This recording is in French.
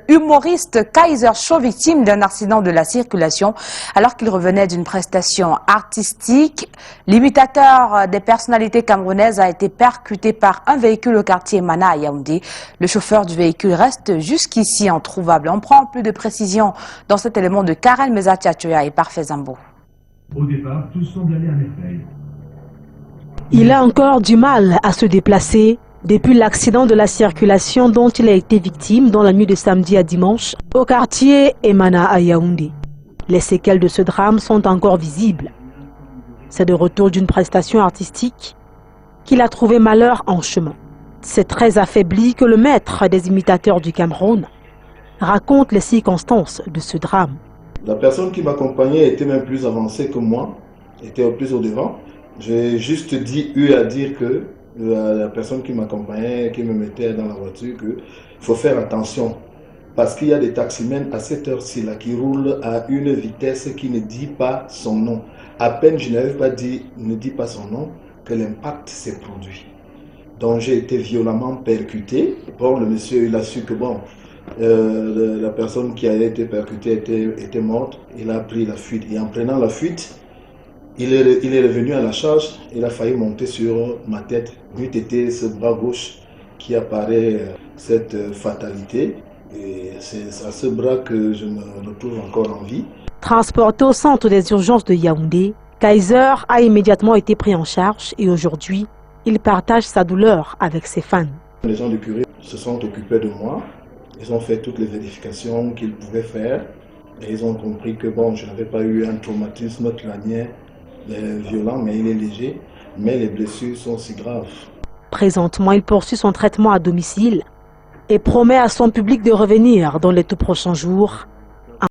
Humoriste Kaiser Shaw, victime d'un accident de la circulation alors qu'il revenait d'une prestation artistique. L'imitateur des personnalités camerounaises a été percuté par un véhicule au quartier Mana à Yaoundé. Le chauffeur du véhicule reste jusqu'ici introuvable. On prend plus de précisions dans cet élément de Karen Mezatiachoya et Parfait Zambo. Au départ, tout semble aller à merveille. Il a encore du mal à se déplacer depuis l'accident de la circulation dont il a été victime dans la nuit de samedi à dimanche au quartier Emana à Yaoundé. Les séquelles de ce drame sont encore visibles. C'est de retour d'une prestation artistique qu'il a trouvé malheur en chemin. C'est très affaibli que le maître des imitateurs du Cameroun raconte les circonstances de ce drame. La personne qui m'accompagnait était même plus avancée que moi, était plus au devant. J'ai juste eu à dire que la personne qui m'accompagnait, qui me mettait dans la voiture, qu'il faut faire attention. Parce qu'il y a des taximens à cette heure-ci là qui roulent à une vitesse qui ne dit pas son nom. À peine je n'avais pas dit, ne dit pas son nom, que l'impact s'est produit. Donc j'ai été violemment percuté. Bon, le monsieur, il a su que bon, la personne qui a été percutée était morte. Il a pris la fuite. Et en prenant la fuite, il est revenu à la charge. Il a failli monter sur ma tête. N'eût été ce bras gauche qui apparaît cette fatalité. Et c'est à ce bras que je me retrouve encore en vie. Transporté au centre des urgences de Yaoundé, Kaiser a immédiatement été pris en charge et aujourd'hui, il partage sa douleur avec ses fans. Les gens du curé se sont occupés de moi. Ils ont fait toutes les vérifications qu'ils pouvaient faire. Et ils ont compris que bon, je n'avais pas eu un traumatisme crânien violent, mais il est léger. Mais les blessures sont si graves. Présentement, il poursuit son traitement à domicile et promet à son public de revenir dans les tout prochains jours